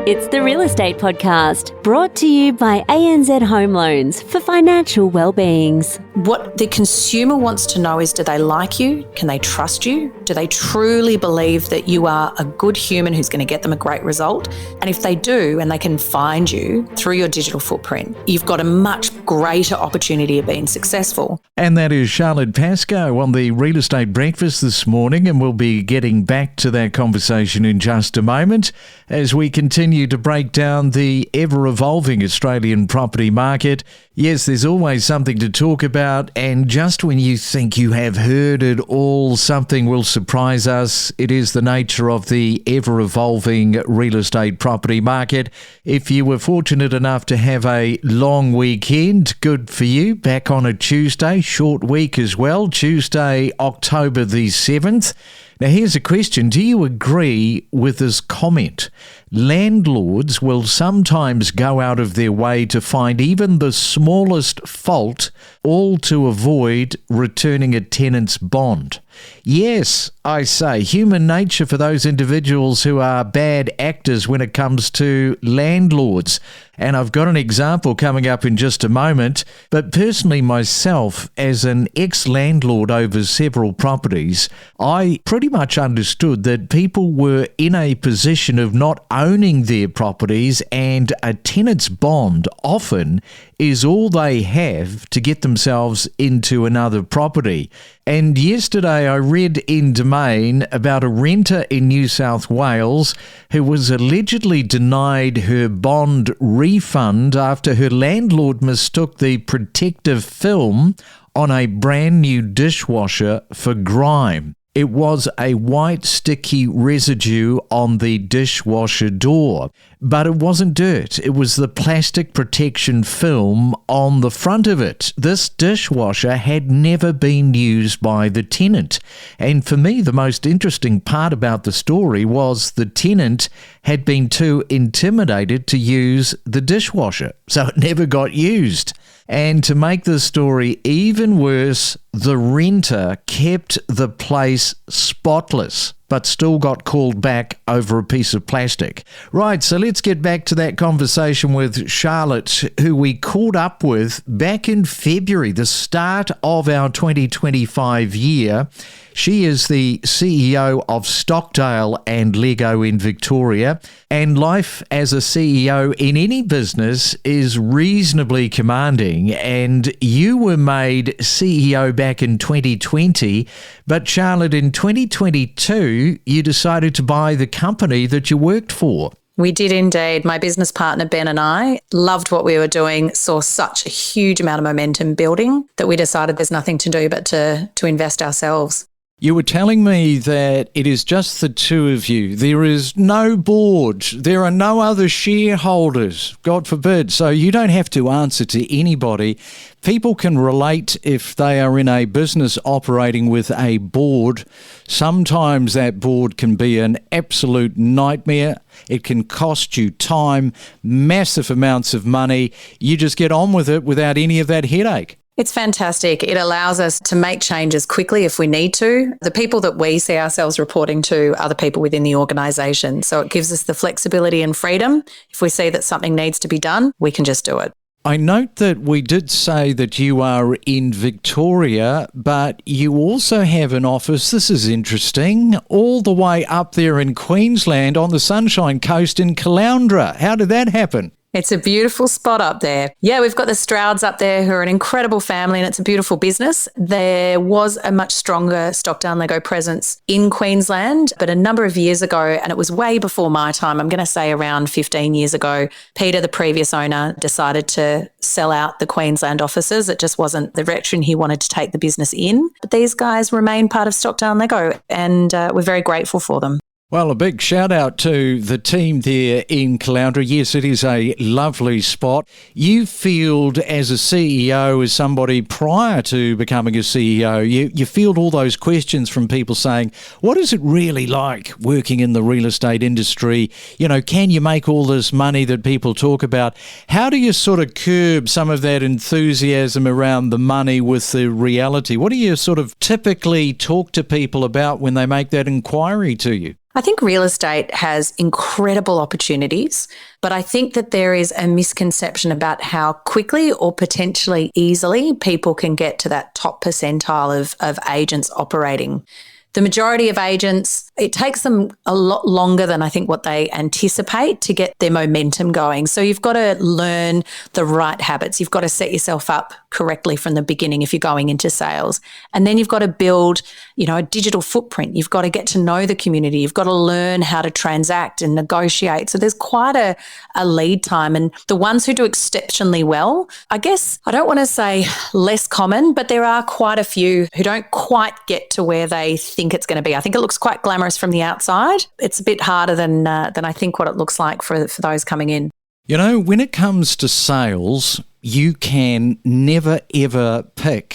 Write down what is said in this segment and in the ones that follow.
It's the Real Estate Podcast, brought to you by ANZ Home Loans for financial well-beings. What the consumer wants to know is, do they like you? Can they trust you? Do they truly believe that you are a good human who's going to get them a great result? And if they do, and they can find you through your digital footprint, you've got a much greater opportunity of being successful. And that is Charlotte Pascoe on the Real Estate Breakfast this morning, and we'll be getting back to that conversation in just a moment as we continue to break down the ever-evolving Australian property market. Yes, there's always something to talk about, and just when you think you have heard it all, something will surprise us. It is the nature of the ever-evolving real estate property market. If you were fortunate enough to have a long weekend, good for you. Back on a Tuesday, short week as well, Tuesday, October the 7th. Now, here's a question. Do you agree with this comment? Landlords will sometimes go out of their way to find even the smallest fault, all to avoid returning a tenant's bond. Yes, I say, human nature for those individuals who are bad actors when it comes to landlords. And I've got an example coming up in just a moment. But personally myself, as an ex-landlord over several properties, I pretty much understood that people were in a position of not owning their properties, and a tenant's bond often is all they have to get themselves into another property. And yesterday I read in Domain about a renter in New South Wales who was allegedly denied her bond refund after her landlord mistook the protective film on a brand new dishwasher for grime. It was a white sticky residue on the dishwasher door, but it wasn't dirt. It was the plastic protection film on the front of it. This dishwasher had never been used by the tenant. And for me, the most interesting part about the story was the tenant had been too intimidated to use the dishwasher, so it never got used. And to make the story even worse, the renter kept the place spotless, but still got called back over a piece of plastic. Right, so let's get back to that conversation with Charlotte, who we caught up with back in February, the start of our 2025 year. She is the CEO of Stockdale and Lego in Victoria, and life as a CEO in any business is reasonably commanding, and you were made CEO back in 2020, but Charlotte, in 2022, you decided to buy the company that you worked for. We did indeed. My business partner, Ben, and I loved what we were doing, saw such a huge amount of momentum building that we decided there's nothing to do but to invest ourselves. You were telling me that it is just the two of you. There is no board. There are no other shareholders, God forbid. So you don't have to answer to anybody. People can relate if they are in a business operating with a board. Sometimes that board can be an absolute nightmare. It can cost you time, massive amounts of money. You just get on with it without any of that headache. It's fantastic. It allows us to make changes quickly if we need to. The people that we see ourselves reporting to are the people within the organisation. So it gives us the flexibility and freedom. If we see that something needs to be done, we can just do it. I note that we did say that you are in Victoria, but you also have an office, this is interesting, all the way up there in Queensland on the Sunshine Coast in Caloundra. How did that happen? It's a beautiful spot up there. Yeah, we've got the Strouds up there who are an incredible family, and it's a beautiful business. There was a much stronger Stockdale and Lego presence in Queensland, but a number of years ago, and it was way before my time, I'm going to say around 15 years ago, Peter, the previous owner, decided to sell out the Queensland offices. It just wasn't the direction he wanted to take the business in. But these guys remain part of Stockdale and Lego, and we're very grateful for them. Well, a big shout out to the team there in Caloundra. Yes, it is a lovely spot. You field as a CEO, as somebody prior to becoming a CEO, you field all those questions from people saying, what is it really like working in the real estate industry? You know, can you make all this money that people talk about? How do you sort of curb some of that enthusiasm around the money with the reality? What do you sort of typically talk to people about when they make that inquiry to you? I think real estate has incredible opportunities, but I think that there is a misconception about how quickly or potentially easily people can get to that top percentile of agents operating. The majority of agents, it takes them a lot longer than I think what they anticipate to get their momentum going. So you've got to learn the right habits. You've got to set yourself up correctly from the beginning if you're going into sales. And then you've got to build, a digital footprint. You've got to get to know the community. You've got to learn how to transact and negotiate. So there's quite a lead time. And the ones who do exceptionally well, I guess I don't want to say less common, but there are quite a few who don't quite get to where they think it's going to be. I think it looks quite glamorous from the outside. It's a bit harder than I think what it looks like for those coming in. When it comes to sales, you can never ever pick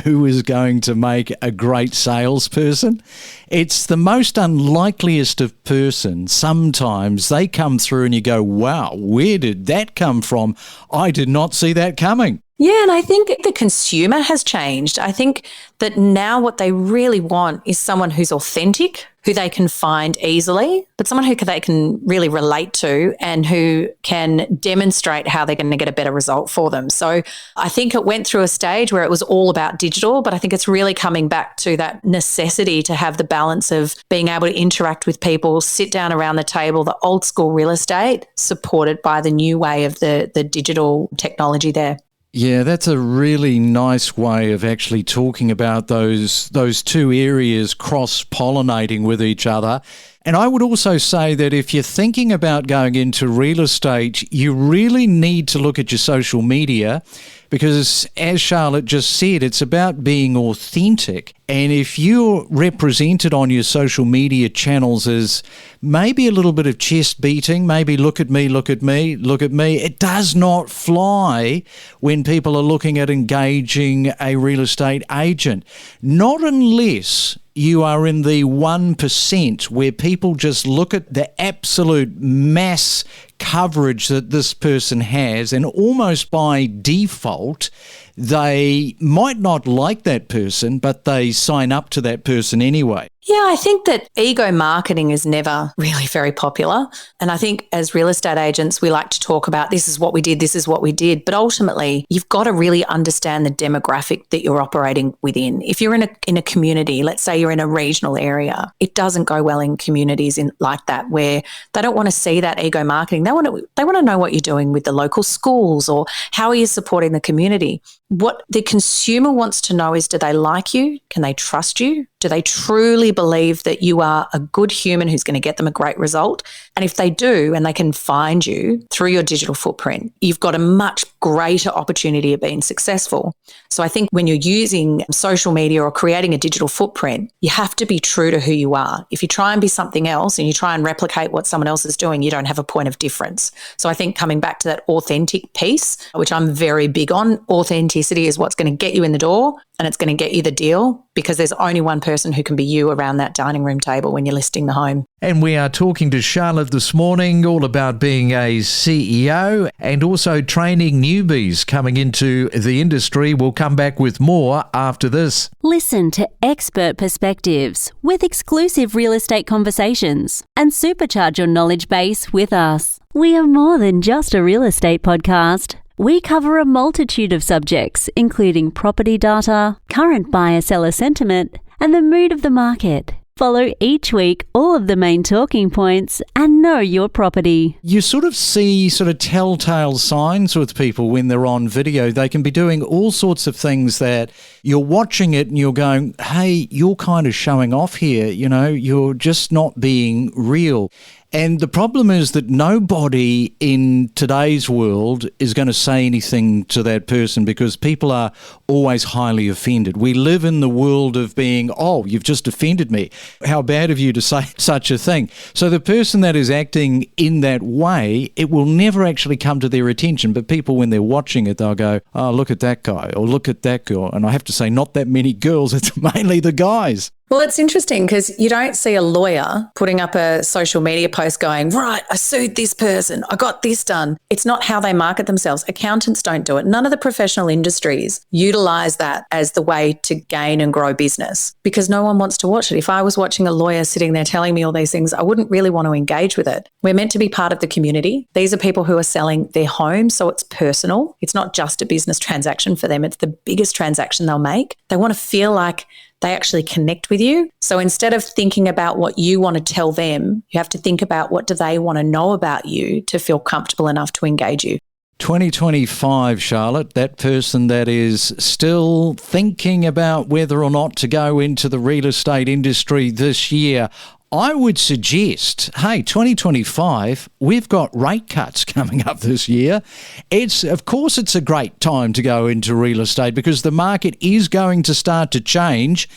who is going to make a great salesperson. It's the most unlikeliest of person. Sometimes they come through and you go, wow, where did that come from? I did not see that coming. Yeah, and I think the consumer has changed. I think that now what they really want is someone who's authentic, who they can find easily, but someone who they can really relate to and who can demonstrate how they're going to get a better result for them. So I think it went through a stage where it was all about digital, but I think it's really coming back to that necessity to have the balance of being able to interact with people, sit down around the table, the old school real estate supported by the new way of the digital technology there. Yeah, that's a really nice way of actually talking about those two areas cross-pollinating with each other. And I would also say that if you're thinking about going into real estate, you really need to look at your social media because, as Charlotte just said, it's about being authentic. And if you're represented on your social media channels as maybe a little bit of chest beating, maybe look at me, look at me, look at me, it does not fly when people are looking at engaging a real estate agent. Not unless you are in the 1% where people just look at the absolute mass coverage that this person has, and almost by default, they might not like that person, but they sign up to that person anyway. Yeah, I think that ego marketing is never really very popular. And I think as real estate agents, we like to talk about this is what we did, this is what we did. But ultimately, you've got to really understand the demographic that you're operating within. If you're in a community, let's say you're in a regional area, it doesn't go well in communities like that where they don't want to see that ego marketing. They want to know what you're doing with the local schools or how are you supporting the community. What the consumer wants to know is, do they like you? Can they trust you? Do they truly believe that you are a good human who's going to get them a great result? And if they do, and they can find you through your digital footprint, you've got a much greater opportunity of being successful. So I think when you're using social media or creating a digital footprint, you have to be true to who you are. If you try and be something else and you try and replicate what someone else is doing, you don't have a point of difference. So I think coming back to that authentic piece, which I'm very big on, authenticity is what's going to get you in the door and it's going to get you the deal, because there's only one person who can be you around that dining room table when you're listing the home. And we are talking to Charlotte this morning all about being a CEO and also training newbies coming into the industry. We'll come back with more after this. Listen to expert perspectives with exclusive real estate conversations and supercharge your knowledge base with us. We are more than just a real estate podcast. We cover a multitude of subjects, including property data, current buyer-seller sentiment, and the mood of the market. Follow each week all of the main talking points and know your property. You sort of see telltale signs with people when they're on video. They can be doing all sorts of things that you're watching it and you're going, hey, you're kind of showing off here. You're just not being real. And the problem is that nobody in today's world is going to say anything to that person because people are always highly offended. We live in the world of being, oh, you've just offended me. How bad of you to say such a thing. So the person that is acting in that way, it will never actually come to their attention. But people, when they're watching it, they'll go, oh, look at that guy or look at that girl. And I have to say, not that many girls, it's mainly the guys. Well, it's interesting because you don't see a lawyer putting up a social media post going, right, I sued this person, I got this done. It's not how they market themselves. Accountants don't do it. None of the professional industries utilize that as the way to gain and grow business because no one wants to watch it. If I was watching a lawyer sitting there telling me all these things, I wouldn't really want to engage with it. We're meant to be part of the community. These are people who are selling their home, so it's personal. It's not just a business transaction for them. It's the biggest transaction they'll make. They want to feel like they actually connect with you. So instead of thinking about what you want to tell them, you have to think about what do they want to know about you to feel comfortable enough to engage you. 2025, Charlotte, that person that is still thinking about whether or not to go into the real estate industry this year, I would suggest, hey, 2025, we've got rate cuts coming up this year. Of course, it's a great time to go into real estate because the market is going to start to change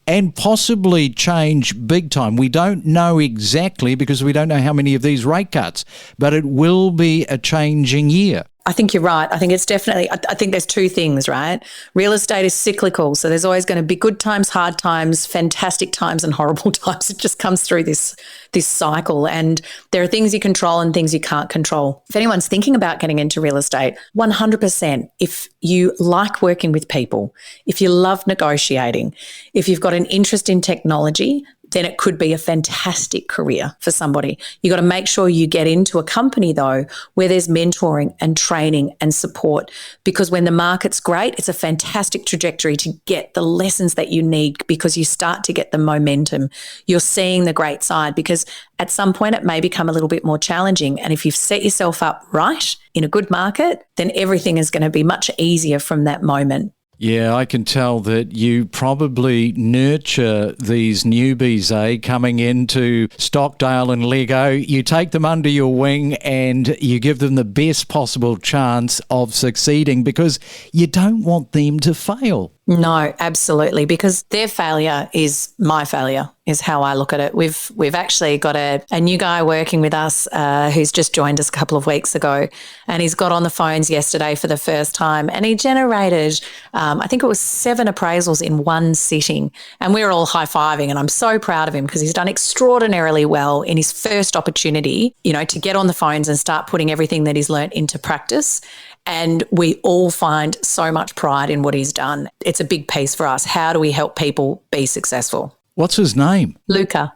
and possibly change big time. We don't know exactly because we don't know how many of these rate cuts, but it will be a changing year. I think you're right. I think it's definitely, I think there's two things, right? Real estate is cyclical. So there's always going to be good times, hard times, fantastic times and horrible times. It just comes through this cycle. And there are things you control and things you can't control. If anyone's thinking about getting into real estate, 100%, if you like working with people, if you love negotiating, if you've got an interest in technology, then it could be a fantastic career for somebody. You got to make sure you get into a company though, where there's mentoring and training and support, because when the market's great, it's a fantastic trajectory to get the lessons that you need because you start to get the momentum. You're seeing the great side because at some point it may become a little bit more challenging. And if you've set yourself up right in a good market, then everything is going to be much easier from that moment. Yeah, I can tell that you probably nurture these newbies, coming into Stockdale and Lego. You take them under your wing and you give them the best possible chance of succeeding because you don't want them to fail. No, absolutely, because their failure is my failure, is how I look at it. We've actually got a new guy working with us who's just joined us a couple of weeks ago, and he's got on the phones yesterday for the first time, and he generated, I think it was 7 appraisals in one sitting, and we were all high-fiving, and I'm so proud of him because he's done extraordinarily well in his first opportunity, to get on the phones and start putting everything that he's learnt into practice. And we all find so much pride in what he's done. It's a big piece for us. How do we help people be successful? What's his name? Luca.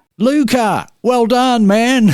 Well done, man.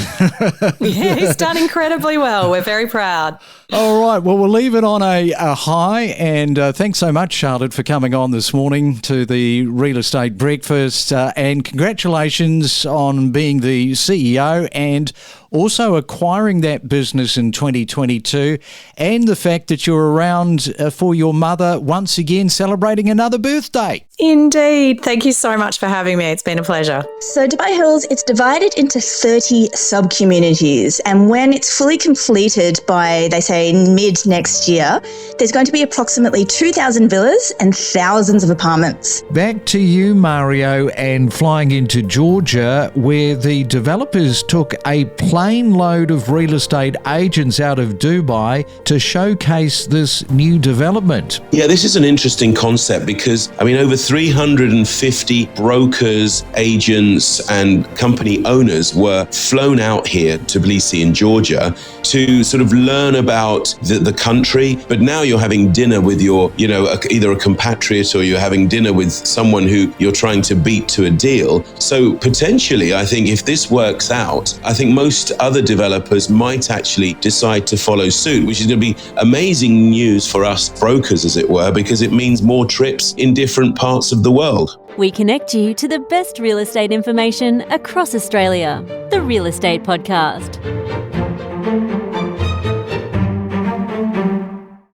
Yeah, he's done incredibly well. We're very proud. All right. Well, we'll leave it on a high. And thanks so much, Charlotte, for coming on this morning to the Real Estate Breakfast. And congratulations on being the CEO and also acquiring that business in 2022 and the fact that you're around for your mother once again celebrating another birthday. Indeed. Thank you so much for having me. It's been a pleasure. So Dubai Hills, it's divided into 30 sub-communities, and when it's fully completed by, they say, mid next year, there's going to be approximately 2,000 villas and thousands of apartments. Back to you, Mario, and flying into Georgia, where the developers took a plane load of real estate agents out of Dubai to showcase this new development. Yeah, this is an interesting concept because, over 350 brokers, agents and company owners were flown out here to Tbilisi in Georgia to sort of learn about the country. But now you're having dinner with your, either a compatriot or you're having dinner with someone who you're trying to beat to a deal. So potentially, I think if this works out, I think most other developers might actually decide to follow suit, which is going to be amazing news for us brokers, as it were, because it means more trips in different parts of the world. We connect you to the best real estate information across Australia. The Real Estate Podcast.